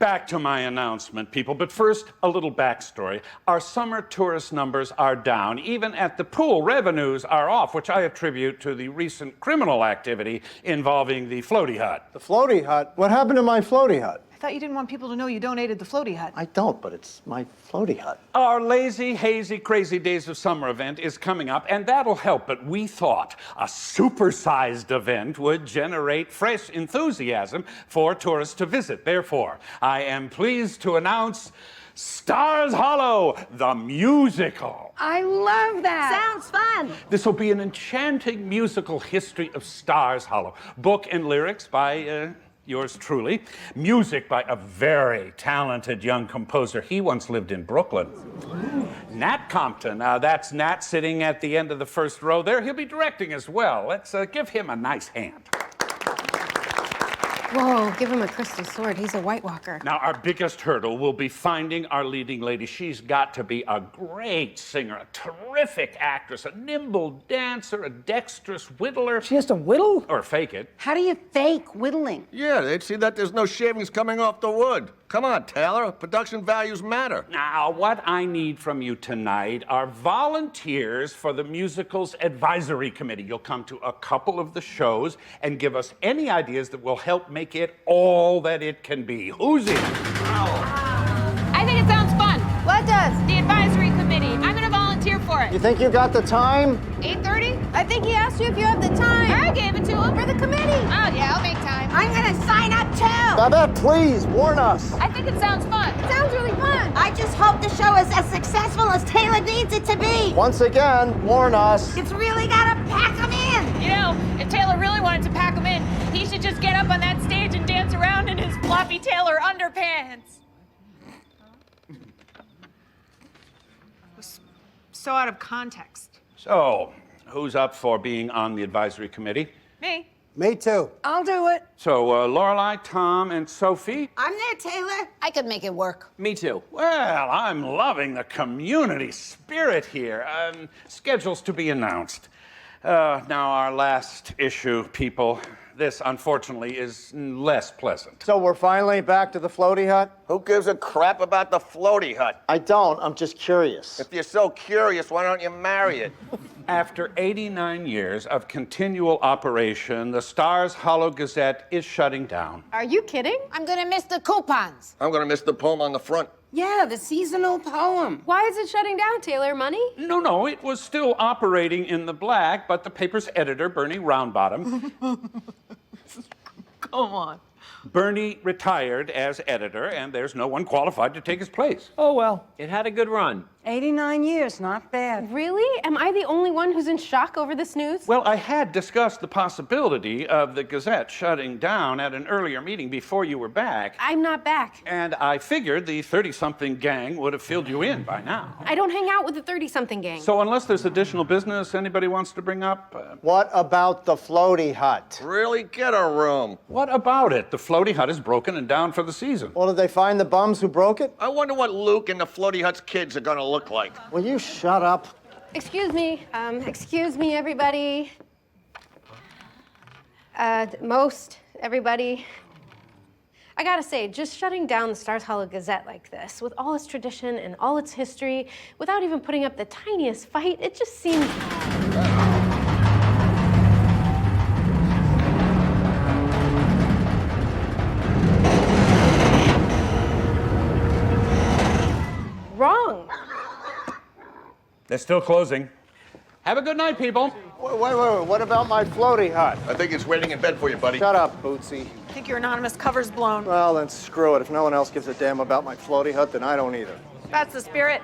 back to my announcement, people. But first, a little backstory. Our summer tourist numbers are down. Even at the pool, revenues are off, which I attribute to the recent criminal activity involving the floaty hut. The floaty hut? What happened to my floaty hut? I thought you didn't want people to know you donated the floaty hut. I don't, but it's my floaty hut. Our lazy, hazy, crazy days of summer event is coming up, and that'll help. But we thought a supersized event would generate fresh enthusiasm for tourists to visit. Therefore, I am pleased to announce Stars Hollow, the musical. I love that. Sounds fun. This will be an enchanting musical history of Stars Hollow. Book and lyrics by yours truly. Music by a very talented young composer. He once lived in Brooklyn. Nat Compton. That's Nat sitting at the end of the first row there. He'll be directing as well. Let's give him a nice hand. Whoa, give him a crystal sword. He's a White Walker. Now, our biggest hurdle will be finding our leading lady. She's got to be a great singer, a terrific actress, a nimble dancer, a dexterous whittler. She has to whittle? Or fake it. How do you fake whittling? Yeah, they'd see that there's no shavings coming off the wood. Come on, Taylor. Production values matter. Now, what I need from you tonight are volunteers for the musical's advisory committee. You'll come to a couple of the shows and give us any ideas that will help make it all that it can be. Who's in? I think it sounds fun. What does? The advisory committee. I'm gonna volunteer for it. You think you got the time? 8:30? I think he asked you if you have the time. I gave it to him. For the committee. Oh, yeah, I'll make time. I'm gonna sign up too. Babette, please, warn us. I think it sounds fun. It sounds really fun. I just hope the show is as successful as Taylor needs it to be. Once again, warn us. It's really gotta pack them in. You know, if Taylor really wanted to pack him in, he should just get up on that stage and dance around in his floppy Taylor underpants. So out of context. So, who's up for being on the advisory committee? Me. Me too. I'll do it. So, Lorelai, Tom, and Sophie? I'm there, Taylor. I could make it work. Me too. Well, I'm loving the community spirit here. Schedules to be announced. Now, our last issue, people. This, unfortunately, is less pleasant. So we're finally back to the floaty hut? Who gives a crap about the floaty hut? I don't. I'm just curious. If you're so curious, why don't you marry it? After 89 years of continual operation, the Stars Hollow Gazette is shutting down. Are you kidding? I'm gonna miss the coupons. I'm gonna miss the poem on the front. Yeah, the seasonal poem. Why is it shutting down, Taylor? Money? No, it was still operating in the black, but the paper's editor, Bernie Roundbottom, Come on. Bernie retired as editor, and there's no one qualified to take his place. Oh, well, it had a good run. 89 years, not bad. Really? Am I the only one who's in shock over this news? Well, I had discussed the possibility of the Gazette shutting down at an earlier meeting before you were back. I'm not back. And I figured the 30-something gang would have filled you in by now. I don't hang out with the 30-something gang. So unless there's additional business anybody wants to bring up... What about the floaty hut? Really? Get a room. What about it? The floaty hut is broken and down for the season. Well, did they find the bums who broke it? I wonder what Luke and the floaty hut's kids are gonna look like. Will you shut up? Excuse me, everybody. Most everybody. I gotta say, just shutting down the Stars Hollow Gazette like this, with all its tradition and all its history, without even putting up the tiniest fight, it just seems... wrong. They're still closing. Have a good night, people. Wait. What about my floaty hut? I think it's waiting in bed for you, buddy. Shut up, Bootsy. I think your anonymous cover's blown. Well, then screw it. If no one else gives a damn about my floaty hut, then I don't either. That's the spirit.